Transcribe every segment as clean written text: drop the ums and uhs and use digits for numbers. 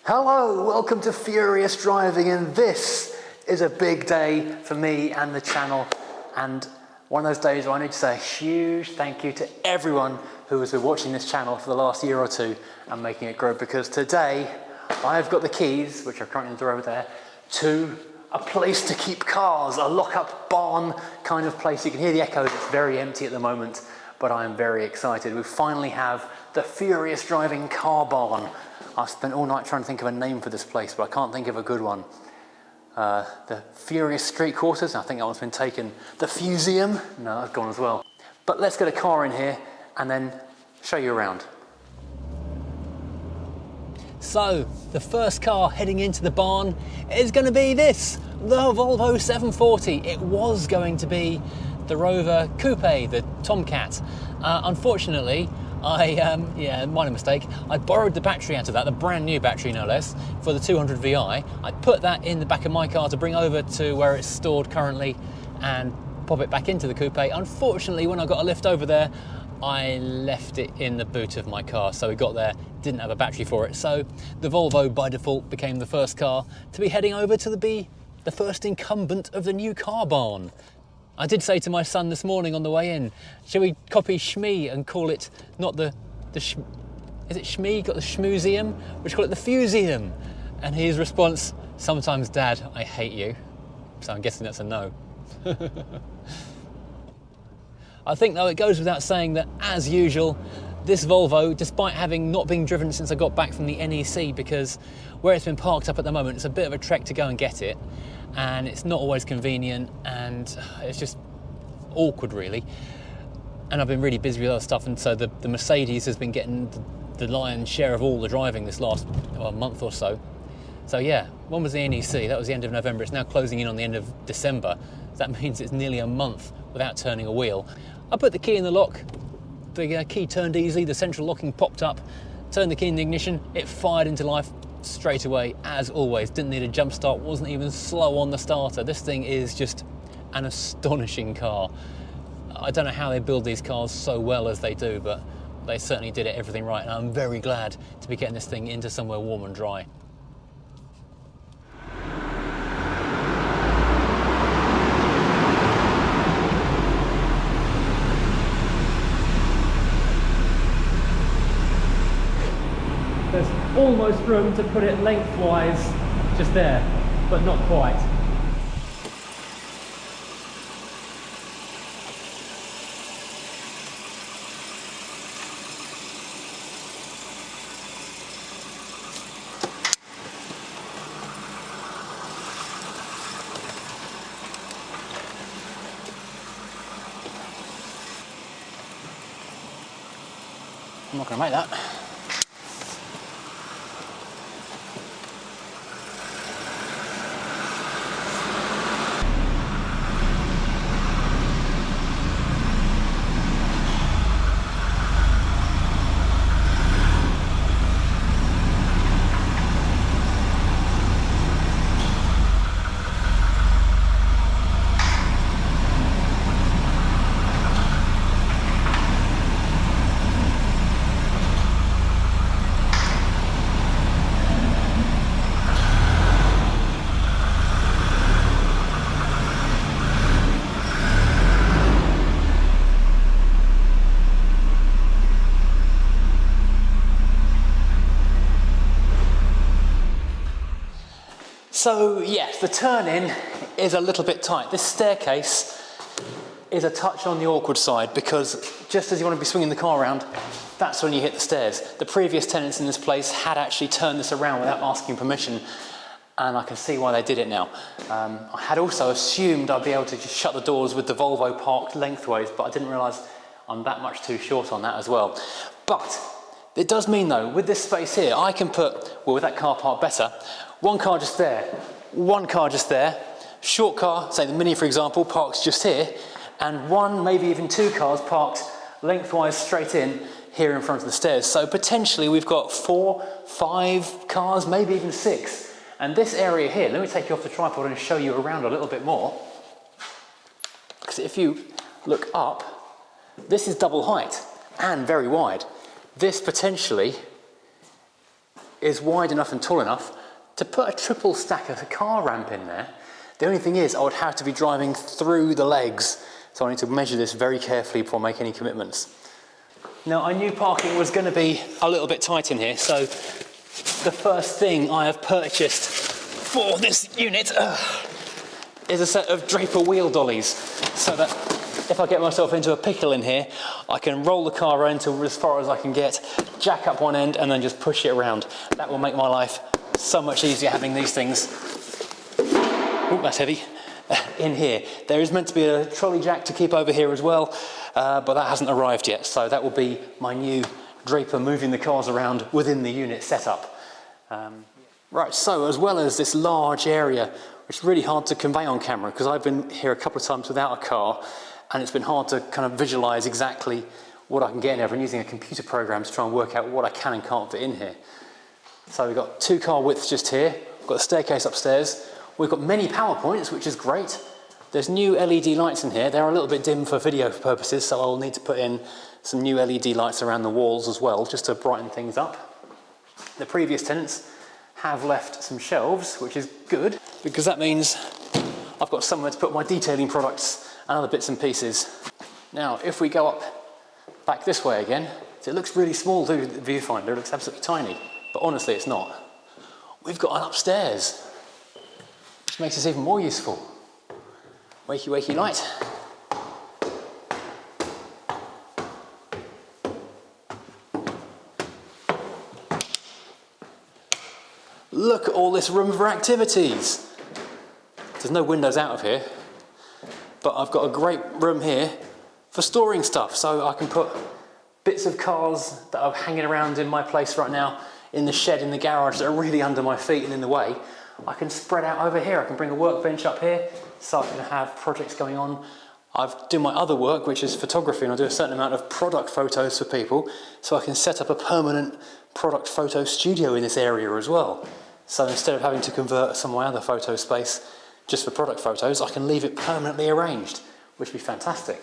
Hello, welcome to Furious Driving, and this is a big day for me and the channel, and one of those days where I need to say a huge thank you to everyone who has been watching this channel for the last year or two and making it grow, because today I've got the keys, which are currently in the door over there, to a place to keep cars, a lock-up barn kind of place. You can hear the echoes, it's very empty at the moment, but I am very excited. We finally have the Furious Driving car barn. I've spent all night trying to think of a name for this place, but I can't think of a good one. The Furious Street Quarters, I think that one's been taken. The Fuseum, no, that's gone as well. But let's get a car in here and then show you around. So, the first car heading into the barn is going to be this, the Volvo 740. It was going to be the Rover Coupe, the Tomcat. Unfortunately, minor mistake, I borrowed the battery out of that, the brand new battery no less, for the 200 VI. I put that in the back of my car to bring over to where it's stored currently and pop it back into the coupe. Unfortunately, when I got a lift over there, I left it in the boot of my car, so we got there, didn't have a battery for it. So the Volvo by default became the first car to be heading over to be the first incumbent of the new car barn. I did say to my son this morning on the way in, shall we copy Shmee and call it not is it Shmee? Got the Schmuseum? We should call it the Fuseum. And his response, sometimes Dad, I hate you. So I'm guessing that's a no. I think though it goes without saying that, as usual, this Volvo, despite having not been driven since I got back from the NEC, because where it's been parked up at the moment, it's a bit of a trek to go and get it, and it's not always convenient, and it's just awkward really. And I've been really busy with other stuff, and so the Mercedes has been getting the lion's share of all the driving this last month or so. So yeah, when was the NEC? That was the end of November. It's now closing in on the end of December. That means it's nearly a month without turning a wheel. I put the key in the lock, the key turned easily, the central locking popped up, turned the key in the ignition, it fired into life straight away, as always. Didn't need a jump start, wasn't even slow on the starter. This thing is just an astonishing car. I don't know how they build these cars so well as they do, but they certainly did everything right, and I'm very glad to be getting this thing into somewhere warm and dry. There's almost room to put it lengthwise just there, but not quite. I'm not going to make that. So yes, the turn-in is a little bit tight. This staircase is a touch on the awkward side, because just as you want to be swinging the car around, that's when you hit the stairs. The previous tenants in this place had actually turned this around without asking permission, and I can see why they did it now. I had also assumed I'd be able to just shut the doors with the Volvo parked lengthways, but I didn't realise I'm that much too short on that as well. But it does mean though, with this space here, I can put, well, with that car parked better, one car just there, one car just there, short car, say the Mini for example, parks just here, and one, maybe even two cars parked lengthwise straight in here in front of the stairs. So potentially we've got 4, 5 cars, maybe even 6. And this area here, let me take you off the tripod and show you around a little bit more. Because if you look up, this is double height and very wide. This potentially is wide enough and tall enough to put a triple stack of a car ramp in there. The only thing is I would have to be driving through the legs, so I need to measure this very carefully before I make any commitments. Now, I knew parking was going to be a little bit tight in here, so the first thing I have purchased for this unit is a set of Draper wheel dollies, so that if I get myself into a pickle in here, I can roll the car around to as far as I can get, jack up one end and then just push it around. That will make my life so much easier having these things, oh that's heavy, in here. There is meant to be a trolley jack to keep over here as well, but that hasn't arrived yet, so that will be my new Draper moving the cars around within the unit setup. Right, so as well as this large area, which is really hard to convey on camera because I've been here a couple of times without a car, and it's been hard to kind of visualize exactly what I can get in here. I've been using a computer program to try and work out what I can and can't fit in here. So we've got 2 car widths just here, we've got a staircase upstairs, we've got many power points, which is great. There's new LED lights in here. They're a little bit dim for video purposes, so I'll need to put in some new LED lights around the walls as well, just to brighten things up. The previous tenants have left some shelves, which is good, because that means I've got somewhere to put my detailing products and other bits and pieces. Now, if we go up back this way again, it looks really small to the viewfinder, it looks absolutely tiny, but honestly it's not. We've got an upstairs, which makes this even more useful. Wakey, wakey light. Look at all this room for activities. There's no windows out of here, but I've got a great room here for storing stuff, so I can put bits of cars that are hanging around in my place right now in the shed in the garage that are really under my feet and in the way. I can spread out over here. I can bring a workbench up here so I can have projects going on. I do my other work, which is photography, and I do a certain amount of product photos for people, so I can set up a permanent product photo studio in this area as well. So instead of having to convert some of my other photo space just for product photos, I can leave it permanently arranged, which would be fantastic.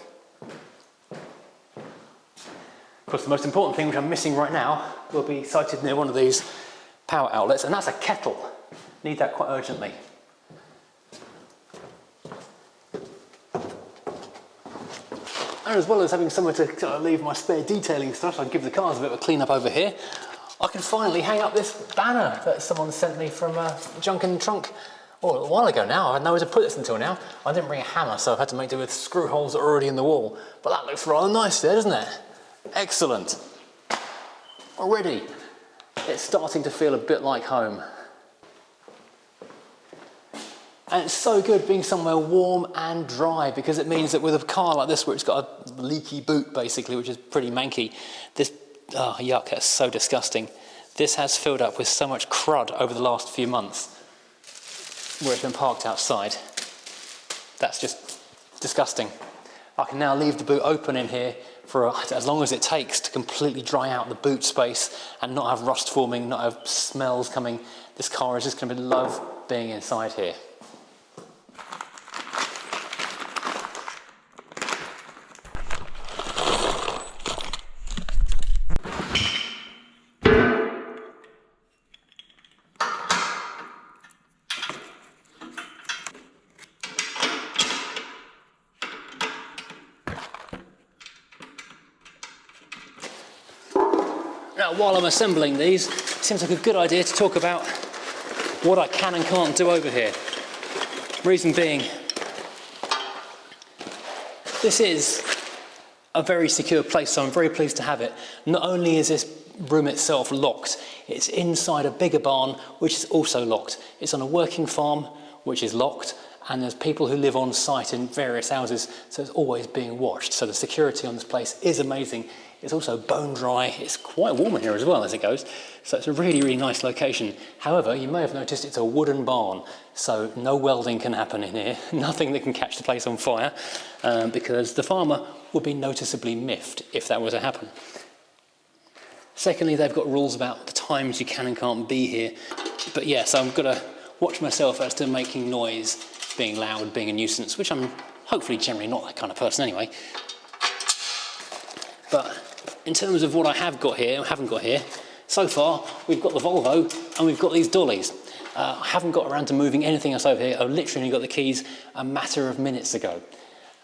Of course, the most important thing, which I'm missing right now, will be sited near one of these power outlets, and that's a kettle. Need that quite urgently. And as well as having somewhere to leave my spare detailing stuff, so I give the cars a bit of a clean up over here, I can finally hang up this banner that someone sent me from Junk and Trunk a while ago now. I had nowhere to put this until now. I didn't bring a hammer, so I've had to make do with screw holes that are already in the wall. But that looks rather nice there, doesn't it? Excellent. Already, it's starting to feel a bit like home. And it's so good being somewhere warm and dry, because it means that with a car like this, where it's got a leaky boot basically, which is pretty manky, this, oh yuck, that's so disgusting. This has filled up with so much crud over the last few months where it's been parked outside. That's just disgusting. I can now leave the boot open in here for as long as it takes to completely dry out the boot space and not have rust forming, not have smells coming. This car is just going to love being inside here. Now, while I'm assembling these, it seems like a good idea to talk about what I can and can't do over here. Reason being, this is a very secure place, so I'm very pleased to have it. Not only is this room itself locked, it's inside a bigger barn, which is also locked. It's on a working farm, which is locked, and there's people who live on site in various houses, so it's always being watched. So the security on this place is amazing. It's also bone dry. It's quite warm in here as well as it goes. So it's a really, really nice location. However, you may have noticed it's a wooden barn, so no welding can happen in here. Nothing that can catch the place on fire, because the farmer would be noticeably miffed if that were to happen. Secondly, they've got rules about the times you can and can't be here. But yeah, so I've got to watch myself as to making noise, being loud, being a nuisance, which I'm hopefully generally not that kind of person anyway. But in terms of what I have got here, or haven't got here, So far, we've got the Volvo and we've got these dollies. I haven't got around to moving anything else over here. I literally only got the keys a matter of minutes ago.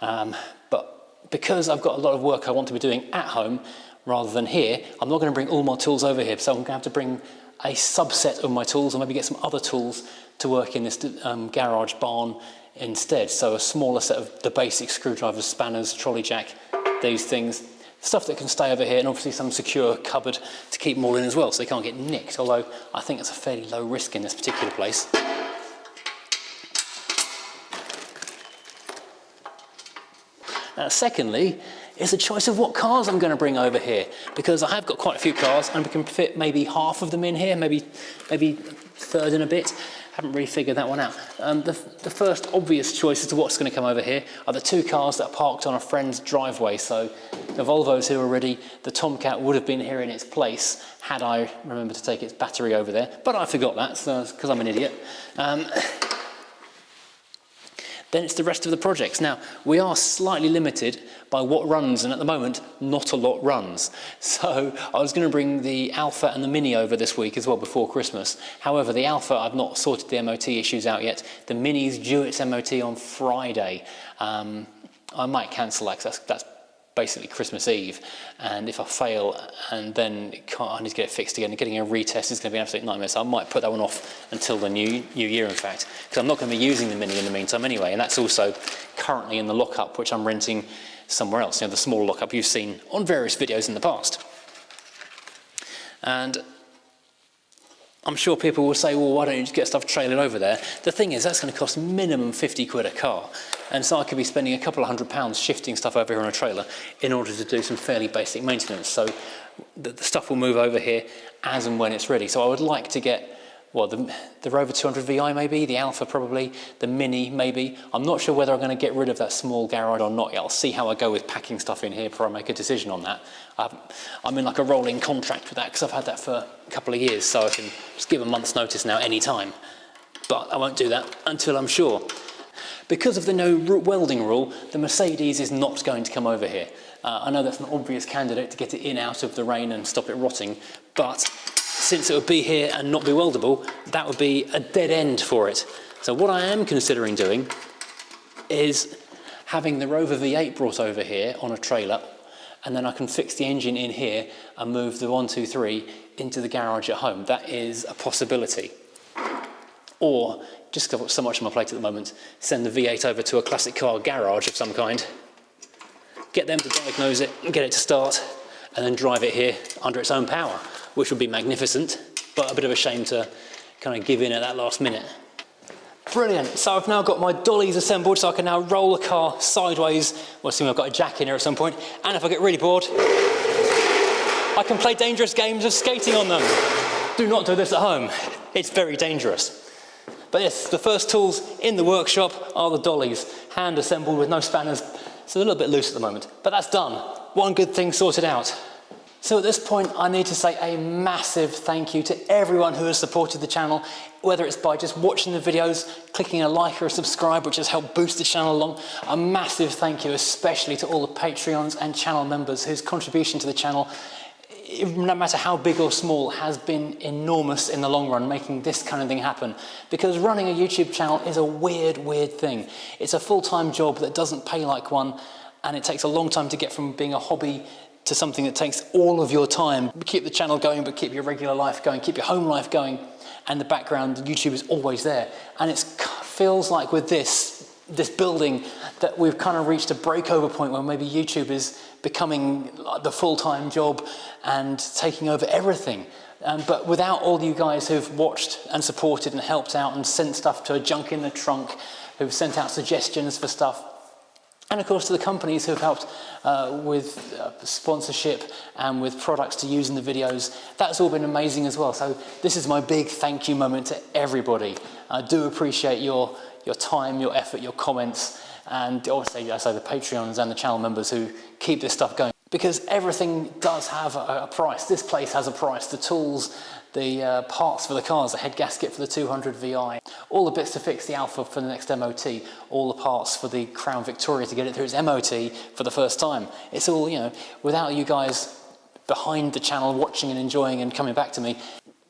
But because I've got a lot of work I want to be doing at home rather than here, I'm not going to bring all my tools over here. So I'm going to have to bring a subset of my tools and maybe get some other tools to work in this garage barn instead. So a smaller set of the basic screwdrivers, spanners, trolley jack, these things. Stuff that can stay over here, and obviously some secure cupboard to keep them all in as well so they can't get nicked, although I think it's a fairly low risk in this particular place. Secondly, is a choice of what cars I'm going to bring over here, because I have got quite a few cars and we can fit maybe half of them in here, maybe third and a bit. Haven't really figured that one out. The first obvious choice as to what's going to come over here are the two cars that are parked on a friend's driveway. So the Volvo's here already. The Tomcat would have been here in its place had I remembered to take its battery over there, but I forgot that because I'm an idiot. Then it's the rest of the projects. Now, we are slightly limited by what runs, and at the moment, not a lot runs. So I was going to bring the Alpha and the Mini over this week as well before Christmas. However, the Alpha, I've not sorted the MOT issues out yet. The Mini's due its MOT on Friday. I might cancel that because that's basically Christmas Eve, and if I fail and then I need to get it fixed again, getting a retest is going to be an absolute nightmare, so I might put that one off until the new year, in fact, because I'm not going to be using the Mini in the meantime anyway, and that's also currently in the lockup, which I'm renting somewhere else, the small lockup you've seen on various videos in the past. And I'm sure people will say, well, why don't you just get stuff trailered over there? The thing is, that's going to cost minimum 50 quid a car. And so I could be spending a couple of £100 shifting stuff over here on a trailer in order to do some fairly basic maintenance. So the stuff will move over here as and when it's ready. So I would like to get, well, the Rover 200 VI maybe, the Alpha probably, the Mini maybe. I'm not sure whether I'm going to get rid of that small garage or not yet. I'll see how I go with packing stuff in here before I make a decision on that. I'm in like a rolling contract with that because I've had that for a couple of years, so I can just give a month's notice now any time. But I won't do that until I'm sure. Because of the no welding rule, the Mercedes is not going to come over here. I know that's an obvious candidate to get it in out of the rain and stop it rotting, but since it would be here and not be weldable, that would be a dead end for it. So what I am considering doing is having the Rover V8 brought over here on a trailer, and then I can fix the engine in here and move the 123 into the garage at home. That is a possibility. Or, just because I've got so much on my plate at the moment, send the V8 over to a classic car garage of some kind, get them to diagnose it, get it to start, and then drive it here under its own power, which would be magnificent, but a bit of a shame to kind of give in at that last minute. Brilliant, so I've now got my dollies assembled, so I can now roll the car sideways. Well, assuming I've got a jack in here at some point, and if I get really bored, I can play dangerous games of skating on them. Do not do this at home, it's very dangerous. But yes, the first tools in the workshop are the dollies, hand assembled with no spanners. It's a little bit loose at the moment, but that's done. One good thing sorted out. So at this point, I need to say a massive thank you to everyone who has supported the channel, whether it's by just watching the videos, clicking a like or a subscribe, which has helped boost the channel along. A massive thank you, especially to all the Patreons and channel members whose contribution to the channel, no matter how big or small, has been enormous in the long run, making this kind of thing happen. Because running a YouTube channel is a weird thing. It's a full-time job that doesn't pay like one, and it takes a long time to get from being a hobby to something that takes all of your time. Keep the channel going, but keep your regular life going, keep your home life going, and the background, YouTube is always there. And it feels like with this building that we've kind of reached a breakover point where maybe YouTube is becoming the full-time job and taking over everything. But without all you guys who've watched and supported and helped out and sent stuff to a junk in the trunk, who've sent out suggestions for stuff, and of course to the companies who've helped with sponsorship and with products to use in the videos, that's all been amazing as well. So this is my big thank you moment to everybody. I do appreciate your time, your effort, your comments, and obviously I say the Patreons and the channel members who keep this stuff going. Because everything does have a price. This place has a price. The tools, the parts for the cars, the head gasket for the 200 VI, all the bits to fix the Alpha for the next MOT, all the parts for the Crown Victoria to get it through its MOT for the first time. It's all, without you guys behind the channel watching and enjoying and coming back to me,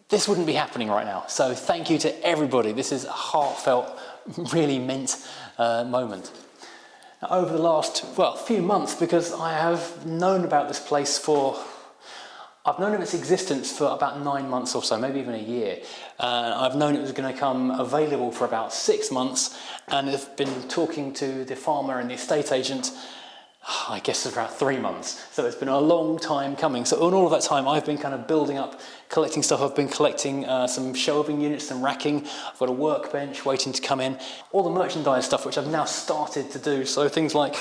this wouldn't be happening right now. So thank you to everybody. This is a heartfelt, really meant moment. Now, over the last, few months, because I have known about this place I've known of its existence for about 9 months or so, maybe even a year. I've known it was going to come available for about 6 months, and have been talking to the farmer and the estate agent, I guess, for about 3 months. So it's been a long time coming. So in all of that time, I've been kind of building up, collecting stuff. I've been collecting some shelving units, some racking. I've got a workbench waiting to come in. All the merchandise stuff, which I've now started to do. So things like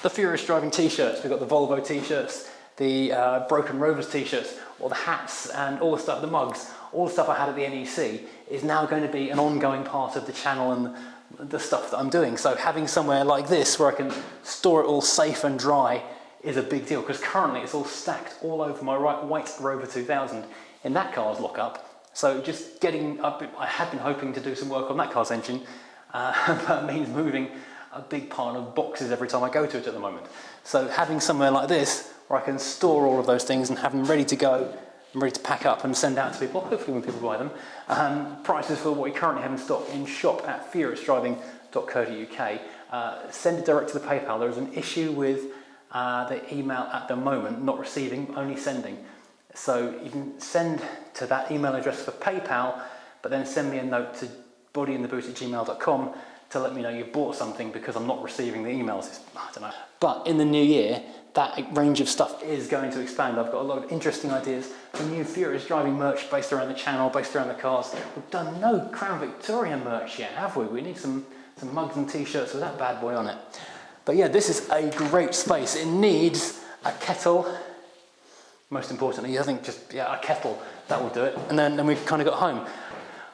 the Furious Driving t-shirts. We've got the Volvo t-shirts, the Broken Rovers t-shirts, or the hats and all the stuff, the mugs, all the stuff I had at the NEC is now going to be an ongoing part of the channel and the stuff that I'm doing. So having somewhere like this where I can store it all safe and dry is a big deal, because currently it's all stacked all over my white Rover 2000 in that car's lockup. So just I had been hoping to do some work on that car's engine, that means moving a big pile of boxes every time I go to it at the moment. So having somewhere like this where I can store all of those things and have them ready to go and ready to pack up and send out to people, hopefully when people buy them. Prices for what we currently have in stock in shop at furiousdriving.co.uk. Send it direct to the PayPal. There is an issue with the email at the moment, not receiving, only sending. So you can send to that email address for PayPal, but then send me a note to bodyintheboot@gmail.com to let me know you bought something, because I'm not receiving the emails. I don't know. But in the new year, that range of stuff is going to expand. I've got a lot of interesting ideas for new Furious Driving merch based around the channel, based around the cars. We've done no Crown Victoria merch yet, have we? We need some mugs and t-shirts with that bad boy on it. But yeah, this is a great space. It needs a kettle. Most importantly, I think a kettle, that will do it. And then we've kind of got home.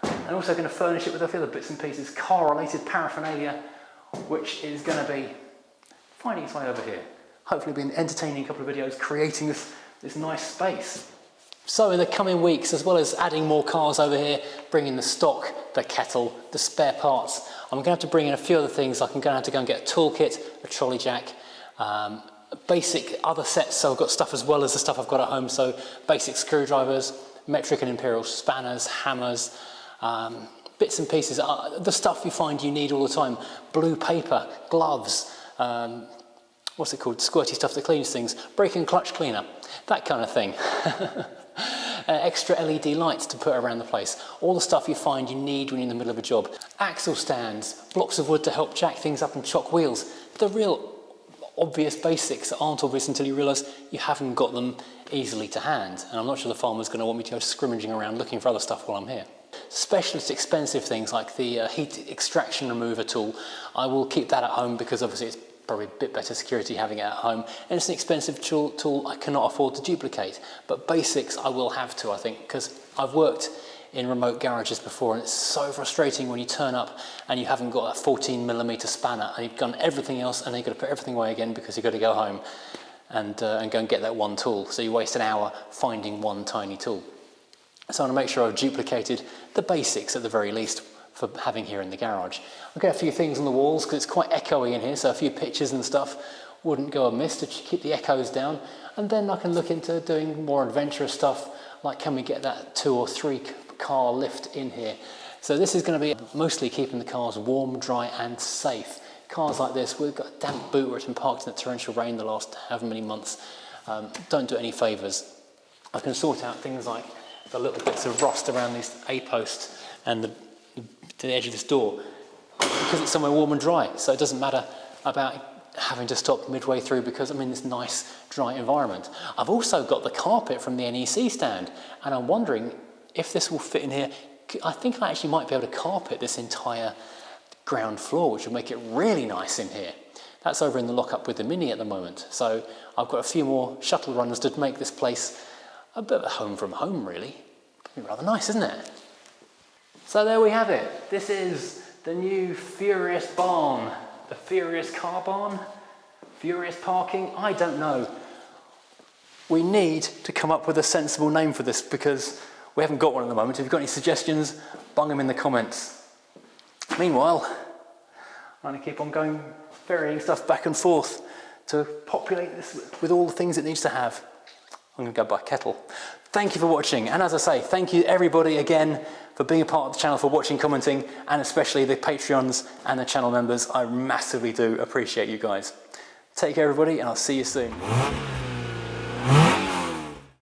And also going to furnish it with a few other bits and pieces, car-related paraphernalia, which is going to be finding its way over here. Hopefully been entertaining a couple of videos creating this nice space. So in the coming weeks, as well as adding more cars over here, bringing the stock, the kettle, the spare parts, I'm going to have to bring in a few other things. Like I'm going to have to go and get a toolkit, a trolley jack, basic other sets. So I've got stuff as well as the stuff I've got at home. So basic screwdrivers, metric and imperial spanners, hammers, bits and pieces, the stuff you find you need all the time. Blue paper, gloves, what's it called, squirty stuff that cleans things, brake and clutch cleaner, that kind of thing. Extra LED lights to put around the place, all the stuff you find you need when you're in the middle of a job. Axle stands, blocks of wood to help jack things up and chock wheels. The real obvious basics that aren't obvious until you realise you haven't got them easily to hand. And I'm not sure the farmer's going to want me to go scrimmaging around looking for other stuff while I'm here. Specialist expensive things like the heat extraction remover tool, I will keep that at home, because obviously it's probably a bit better security having it at home, and it's an expensive tool I cannot afford to duplicate. But basics I will have to, I think, because I've worked in remote garages before, and it's so frustrating when you turn up and you haven't got a 14mm spanner and you've done everything else and then you've got to put everything away again because you've got to go home and go and get that one tool. So you waste an hour finding one tiny tool. So I want to make sure I've duplicated the basics at the very least for having here in the garage. I've got a few things on the walls because it's quite echoey in here, so a few pictures and stuff wouldn't go amiss to keep the echoes down. And then I can look into doing more adventurous stuff, like can we get that 2 or 3 car lift in here. So this is going to be mostly keeping the cars warm, dry and safe. Cars like this, we've got a damp boot where it's been parked in the torrential rain the last however many months. Don't do it any favours. I can sort out things like the little bits of rust around this A-post and the edge of this door, because it's somewhere warm and dry, so it doesn't matter about having to stop midway through because I'm in this nice dry environment. I've also got the carpet from the NEC stand, and I'm wondering if this will fit in here. I think I actually might be able to carpet this entire ground floor, which will make it really nice in here. That's over in the lockup with the Mini at the moment, so I've got a few more shuttle runs to make this place a bit of a home from home, really. It'd be rather nice, isn't it? So there we have it. This is the new Furious barn. The Furious car barn? Furious parking? I don't know. We need to come up with a sensible name for this because we haven't got one at the moment. If you've got any suggestions, bung them in the comments. Meanwhile, I'm going to keep on going, ferrying stuff back and forth to populate this with all the things it needs to have. I'm gonna go buy a kettle. Thank you for watching, and as I say, thank you everybody again for being a part of the channel, for watching, commenting, and especially the Patreons and the channel members. I massively do appreciate you guys. Take care everybody, and I'll see you soon.